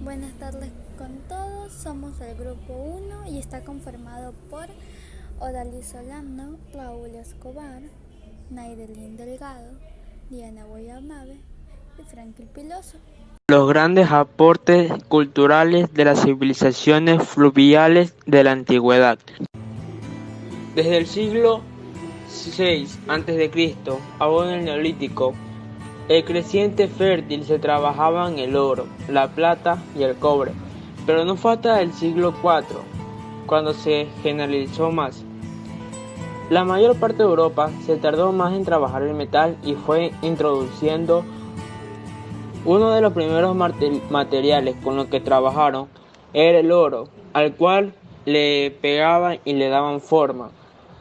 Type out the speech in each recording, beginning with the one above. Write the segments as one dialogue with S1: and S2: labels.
S1: Buenas tardes con todos, somos el grupo 1 y está conformado por Odalis Solano, Raúl Escobar, Naidelín Delgado, Diana Guayamabe y Franklin Piloso.
S2: Los grandes aportes culturales de las civilizaciones fluviales de la antigüedad. Desde el siglo VI a.C., aún en el Neolítico, el creciente fértil se trabajaban el oro, la plata y el cobre, pero no fue hasta el siglo IV cuando se generalizó más. La mayor parte de Europa se tardó más en trabajar el metal y fue introduciendo uno de los primeros materiales con los que trabajaron era el oro, al cual le pegaban y le daban forma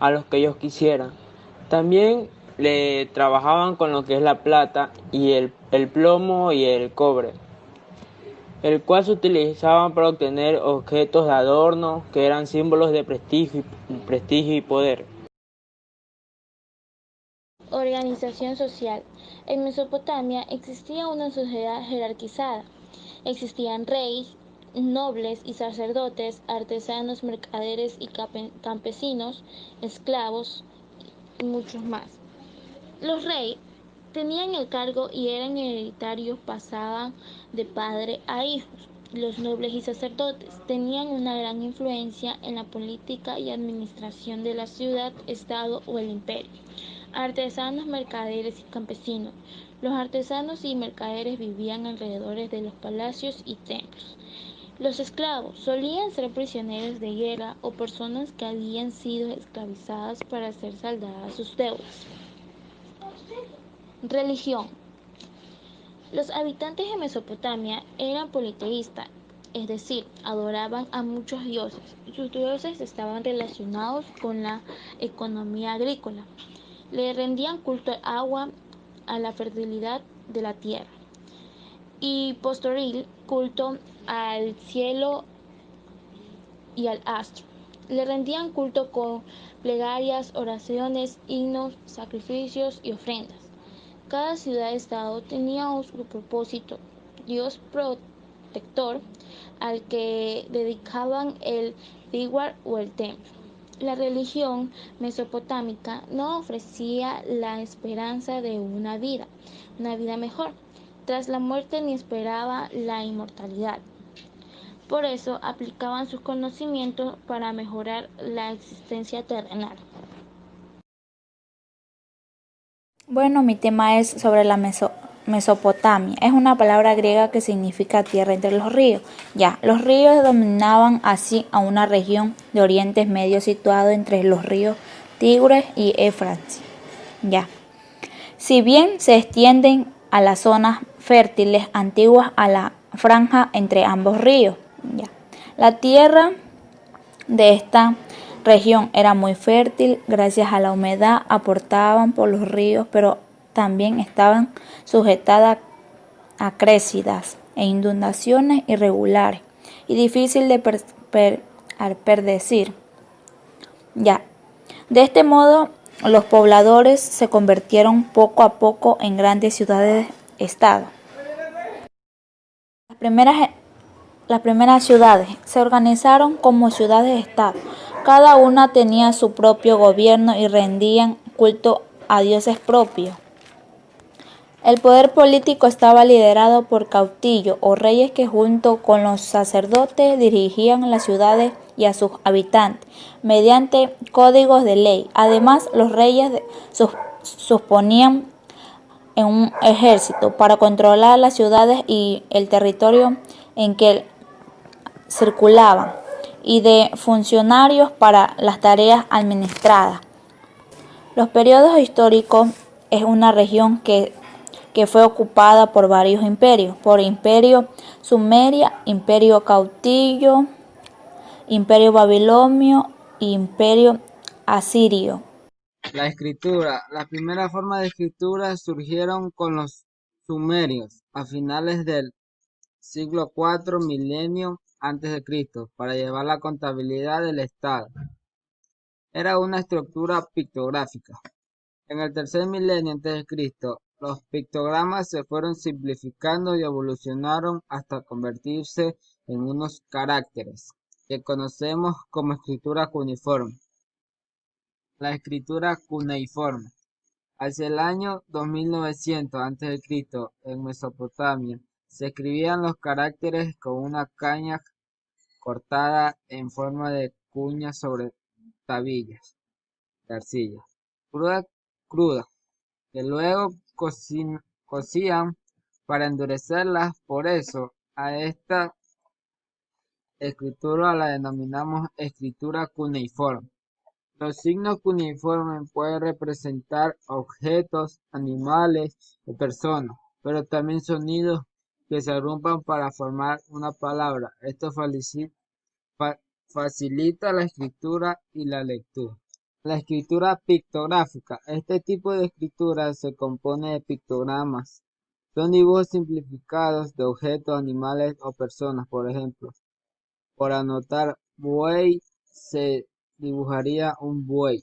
S2: a los que ellos quisieran. También le trabajaban con lo que es la plata y el plomo y el cobre, el cual se utilizaban para obtener objetos de adorno que eran símbolos de prestigio y poder.
S3: Organización social. En Mesopotamia existía una sociedad jerarquizada. Existían reyes, nobles y sacerdotes, artesanos, mercaderes y campesinos, esclavos y muchos más. Los reyes tenían el cargo y eran hereditarios, pasaban de padre a hijos. Los nobles y sacerdotes tenían una gran influencia en la política y administración de la ciudad, estado o el imperio. Artesanos, mercaderes y campesinos. Los artesanos y mercaderes vivían alrededor de los palacios y templos. Los esclavos solían ser prisioneros de guerra o personas que habían sido esclavizadas para ser saldadas sus deudas. Religión. Los habitantes de Mesopotamia eran politeístas, es decir, adoraban a muchos dioses. Sus dioses estaban relacionados con la economía agrícola. Le rendían culto al agua, a la fertilidad de la tierra y posterior culto al cielo y al astro. Le rendían culto con plegarias, oraciones, himnos, sacrificios y ofrendas. Cada ciudad-estado tenía su propósito, Dios protector, al que dedicaban el Diwar o el templo. La religión mesopotámica no ofrecía la esperanza de una vida mejor, tras la muerte ni esperaba la inmortalidad. Por eso aplicaban sus conocimientos para mejorar la existencia terrenal.
S4: Bueno, mi tema es sobre la Mesopotamia. Es una palabra griega que significa tierra entre los ríos. Los ríos dominaban así a una región de Oriente Medio situado entre los ríos Tigris y Éufrates. Si bien se extienden a las zonas fértiles antiguas a la franja entre ambos ríos. La tierra de esta región era muy fértil gracias a la humedad aportaban por los ríos, pero también estaban sujetadas a crecidas e inundaciones irregulares y difícil de predecir. De este modo, los pobladores se convirtieron poco a poco en grandes ciudades-estado. Las primeras ciudades se organizaron como ciudades-estado. Cada una tenía su propio gobierno y rendían culto a dioses propios. El poder político estaba liderado por caudillos o reyes que junto con los sacerdotes dirigían las ciudades y a sus habitantes mediante códigos de ley. Además, los reyes suponían en un ejército para controlar las ciudades y el territorio en que circulaban y de funcionarios para las tareas administradas. Los periodos históricos es una región que fue ocupada por varios imperios, por Imperio Sumeria, Imperio Cautillo, Imperio Babilonio y Imperio Asirio.
S5: La escritura. Las primeras formas de escritura surgieron con los sumerios a finales del siglo IV milenio antes de Cristo para llevar la contabilidad del Estado. Era una estructura pictográfica. En el tercer milenio antes de Cristo, Los pictogramas se fueron simplificando y evolucionaron hasta convertirse en unos caracteres que conocemos como escritura cuneiforme. La escritura cuneiforme. Hacia el año 2900 a.C., en Mesopotamia, se escribían los caracteres con una caña cortada en forma de cuña sobre tablillas de arcilla cruda, que luego cocían para endurecerlas. Por eso, a esta escritura la denominamos escritura cuneiforme. Los signos cuneiformes pueden representar objetos, animales o personas, pero también sonidos que se agrupan para formar una palabra. Esto facilita la escritura y la lectura. La escritura pictográfica. Este tipo de escritura se compone de pictogramas. Son dibujos simplificados de objetos, animales o personas. Por ejemplo, por anotar buey se dibujaría un buey.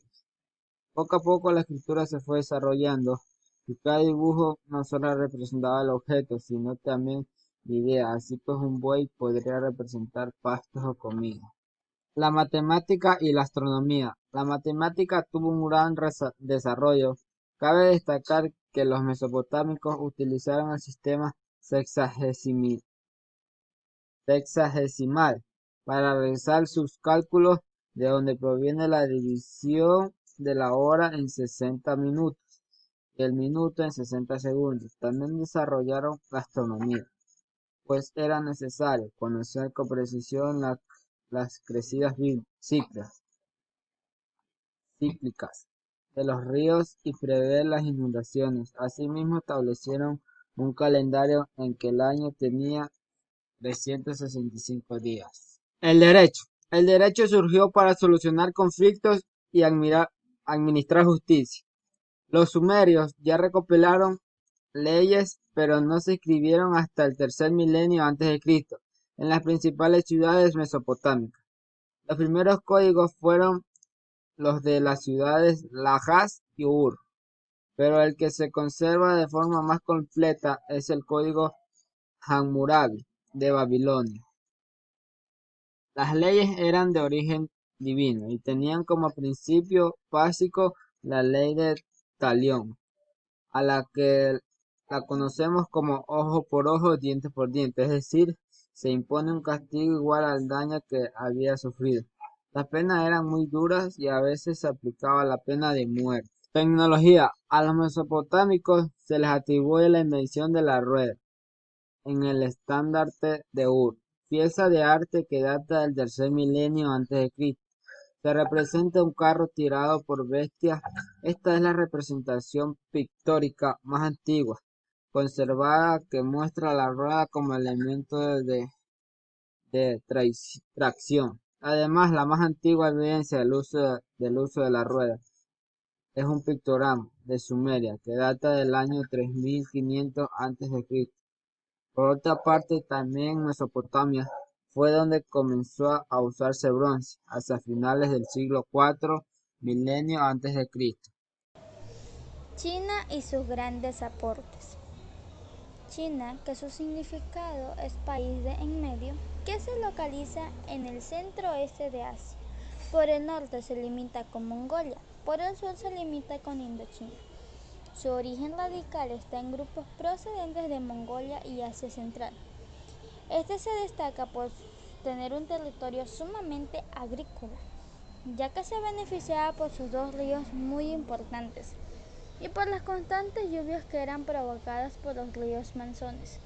S5: Poco a poco la escritura se fue desarrollando y cada dibujo no solo representaba el objeto, sino también la idea. Así pues, un buey podría representar pastos o comida. La matemática y la astronomía. La matemática tuvo un gran desarrollo. Cabe destacar que los mesopotámicos utilizaron el sistema sexagesimal para realizar sus cálculos, de donde proviene la división de la hora en 60 minutos y el minuto en 60 segundos. También desarrollaron la astronomía, pues era necesario conocer con precisión las crecidas cíclicas de los ríos y prever las inundaciones. Asimismo, establecieron un calendario en que el año tenía 365 días. El derecho. El derecho surgió para solucionar conflictos y administrar justicia. Los sumerios ya recopilaron leyes, pero no se escribieron hasta el tercer milenio antes de Cristo en las principales ciudades mesopotámicas. Los primeros códigos fueron los de las ciudades Lajas y Ur, pero el que se conserva de forma más completa es el código Hammurabi de Babilonia. Las leyes eran de origen divino y tenían como principio básico la ley de Talión, a la que la conocemos como ojo por ojo, diente por diente, es decir, se impone un castigo igual al daño que había sufrido. Las penas eran muy duras y a veces se aplicaba la pena de muerte. Tecnología. A los mesopotámicos se les atribuye la invención de la rueda en el estandarte de Ur, pieza de arte que data del tercer milenio antes de Cristo. Se representa un carro tirado por bestias. Esta es la representación pictórica más antigua conservada que muestra la rueda como elemento de tracción. Además, la más antigua evidencia del uso de la rueda es un pictograma de Sumeria que data del año 3500 a.C. Por otra parte, también Mesopotamia fue donde comenzó a usarse bronce, hacia finales del siglo IV milenio antes de Cristo.
S1: China y sus grandes aportes. China, que su significado es país de en medio, que se localiza en el centro-oeste de Asia. Por el norte se limita con Mongolia, por el sur se limita con Indochina. Su origen radical está en grupos procedentes de Mongolia y Asia Central. Este se destaca por tener un territorio sumamente agrícola, ya que se beneficiaba por sus dos ríos muy importantes y por las constantes lluvias que eran provocadas por los ríos manzones.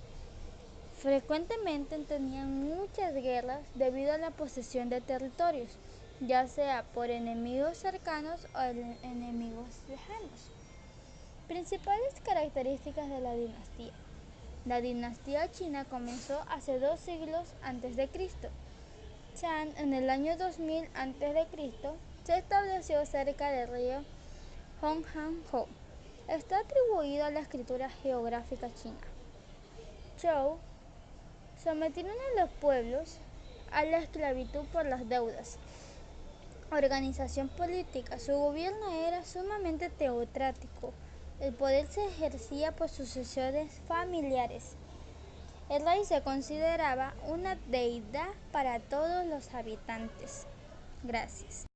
S1: Frecuentemente tenían muchas guerras debido a la posesión de territorios, ya sea por enemigos cercanos o enemigos lejanos. Principales características de la dinastía. La dinastía china comenzó hace 2 siglos antes de Cristo. Chan en el año 2000 a.C. se estableció cerca del río Honghan-ho. Está atribuido a la escritura geográfica china. Zhou sometieron a los pueblos a la esclavitud por las deudas. Organización política. Su gobierno era sumamente teocrático, El poder se ejercía por sucesiones familiares. El rey se consideraba una deidad para todos los habitantes. Gracias.